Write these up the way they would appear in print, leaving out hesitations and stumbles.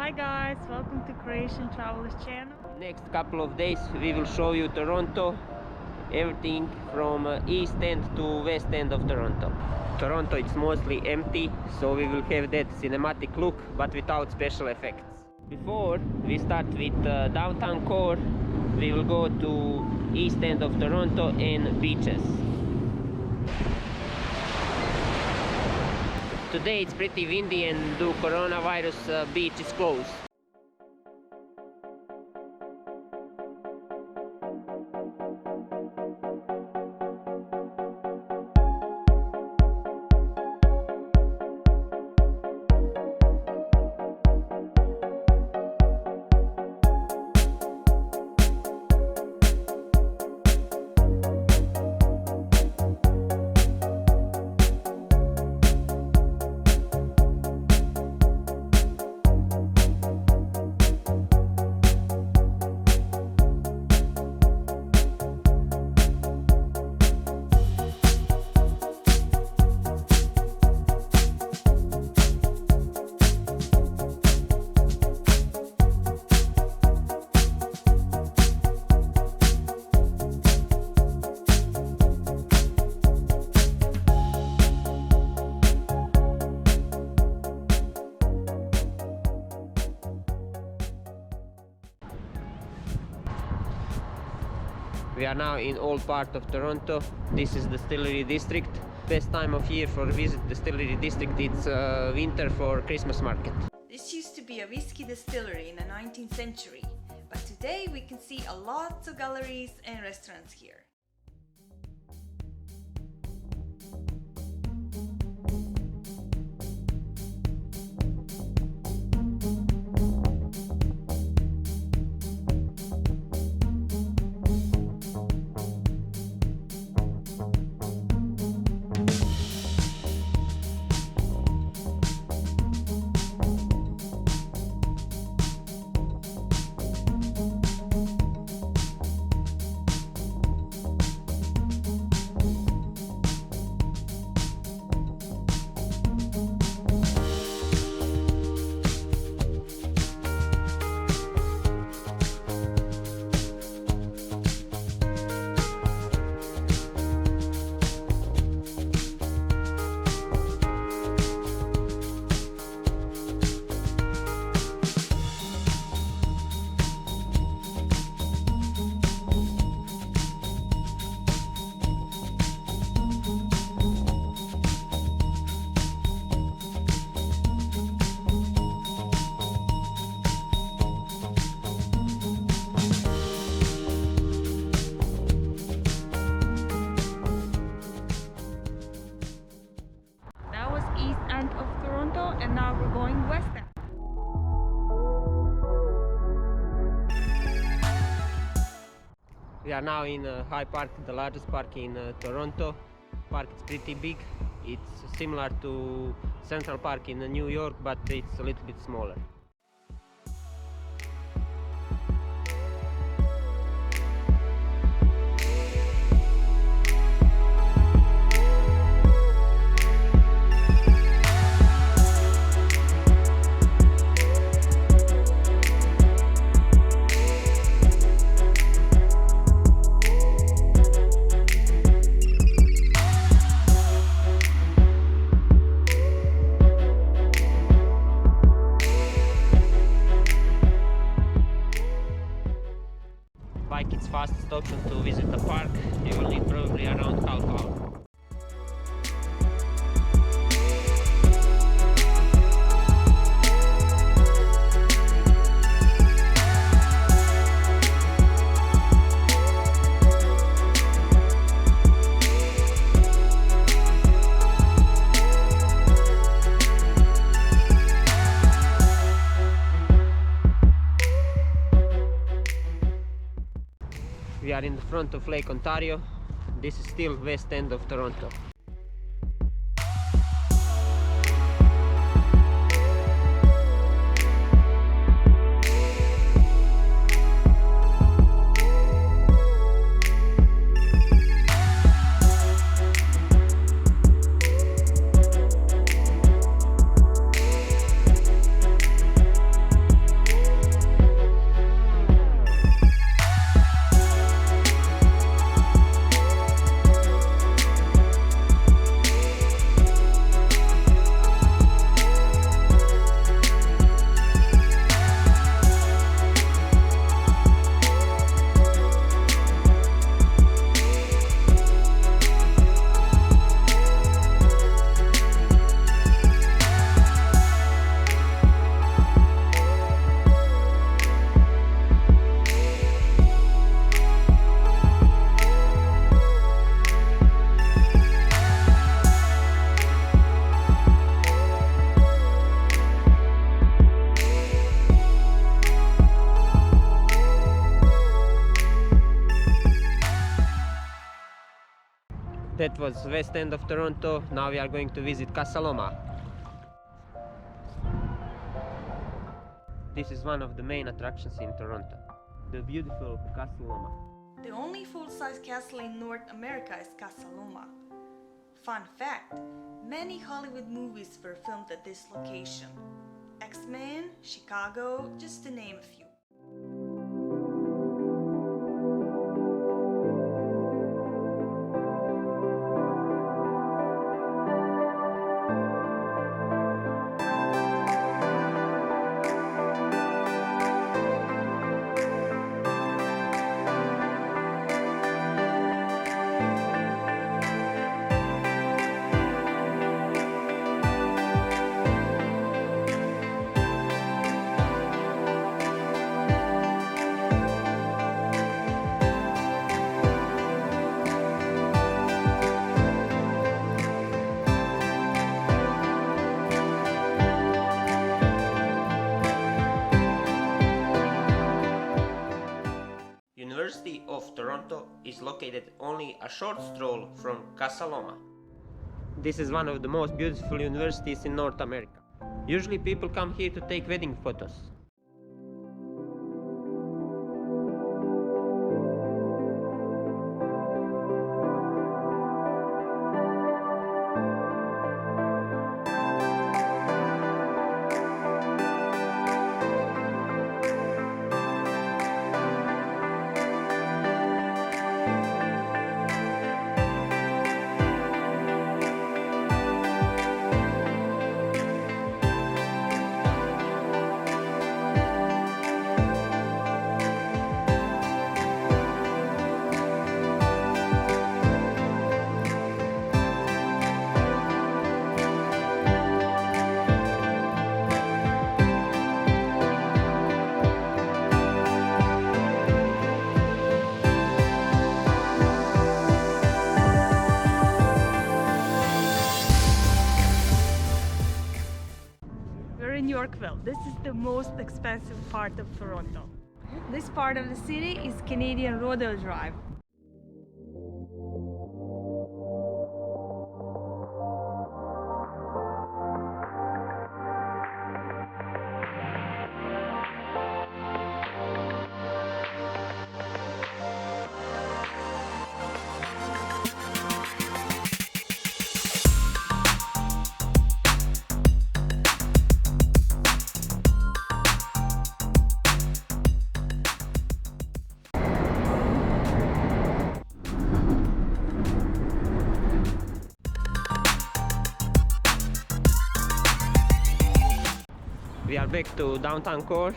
Hi guys, welcome to Croatian Travelers channel. Next couple of days we will show you Toronto, everything from east end to west end of Toronto. Toronto is mostly empty, so we will have that cinematic look but without special effects. Before we start with downtown core, we will go to east end of Toronto and beaches. Today it's pretty windy and due coronavirus beach is closed. We are now in old part of Toronto. This is Distillery district. Best time of year for visit Distillery district, it's winter for Christmas market. This used to be a whiskey distillery in the 19th century, but today we can see a lot of galleries and restaurants here. And now we're going west end. We are now in High Park, the largest park in Toronto. Park is pretty big. It's similar to Central Park in New York, but it's a little bit smaller. Bike is fastest option to visit the park. You will need probably around half hour. We are in the front of Lake Ontario. This is still west end of Toronto. That was west end of Toronto. Now we are going to visit Casa Loma. This is one of the main attractions in Toronto, the beautiful Casa Loma. The only full-size castle in North America is Casa Loma. Fun fact, many Hollywood movies were filmed at this location. X-Men, Chicago, just to name a few. University of Toronto is located only a short stroll from Casa Loma. This is one of the most beautiful universities in North America. Usually people come here to take wedding photos. We're in Yorkville. This is the most expensive part of Toronto. This part of the city is Canadian Rodeo Drive. We are back to downtown core.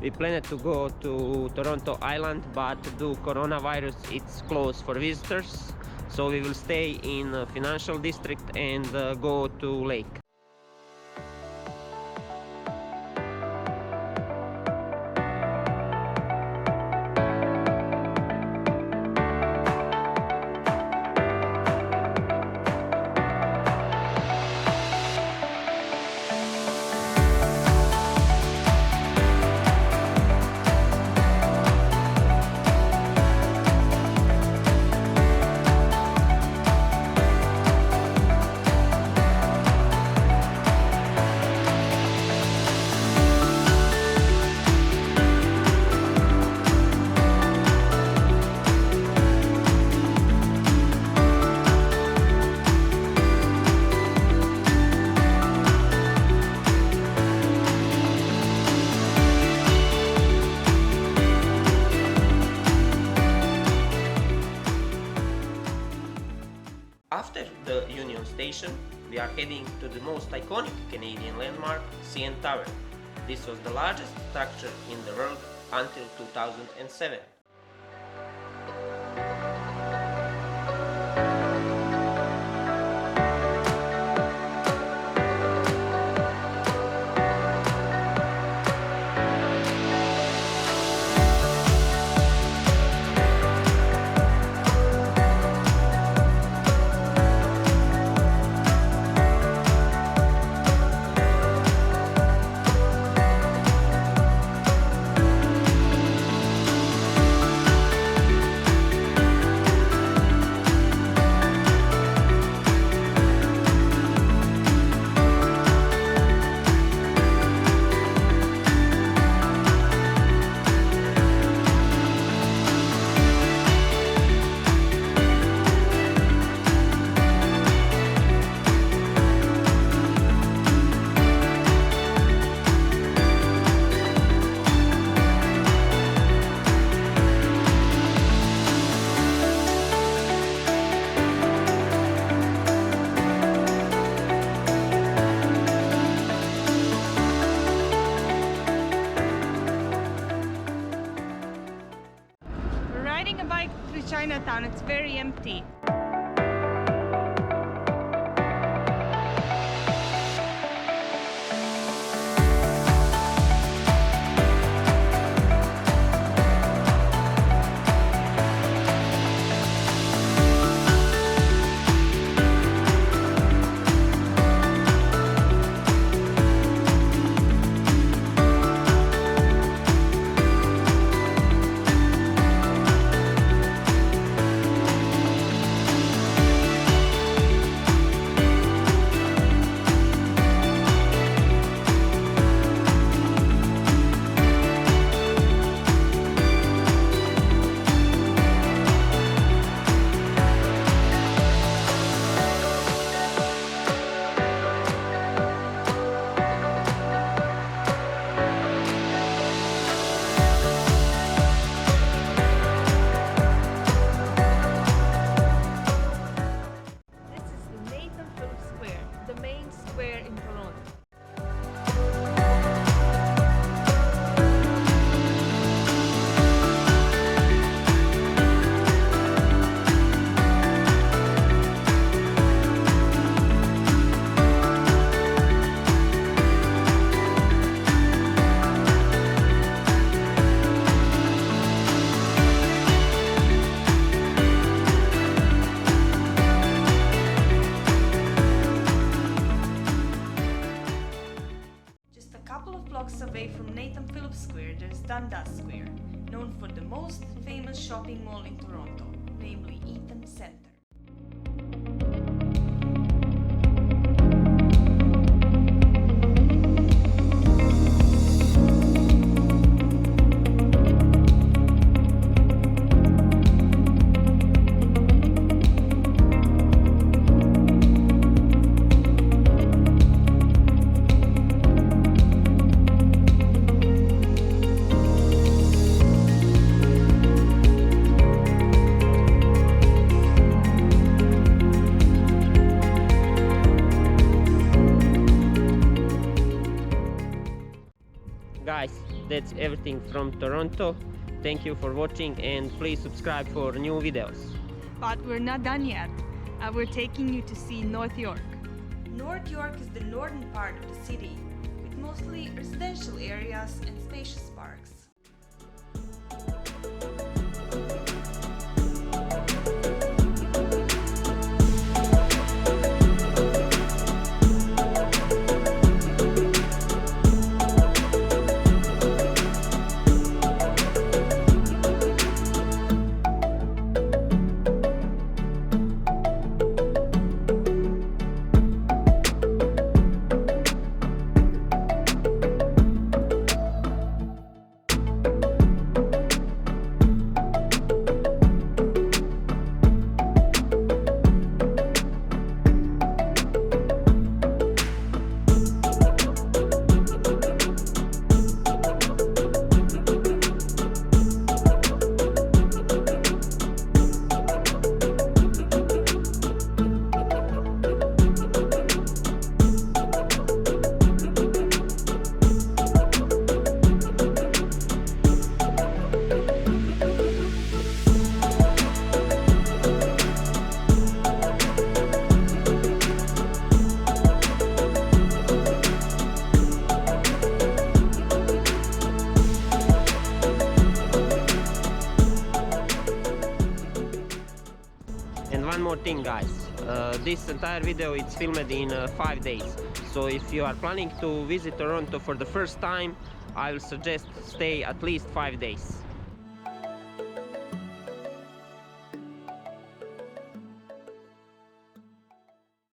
We planned to go to Toronto Island, but due to coronavirus it's closed for visitors. So we will stay in financial district and go to lake. After the Union Station, we are heading to the most iconic Canadian landmark, CN Tower. This was the largest structure in the world until 2007. Chinatown, it's very empty. Phillips Square, the main square in Toronto. Away from Nathan Phillips Square, there's Dundas Square, known for the most famous shopping mall in Toronto, namely Eaton Centre. Guys, that's everything from Toronto. Thank you for watching and please subscribe for new videos. But we're not done yet. We're taking you to see North York. North York is the northern part of the city, with mostly residential areas and spacious parks. And one more thing, guys, this entire video is filmed in 5 days, so if you are planning to visit Toronto for the first time, I will suggest stay at least 5 days.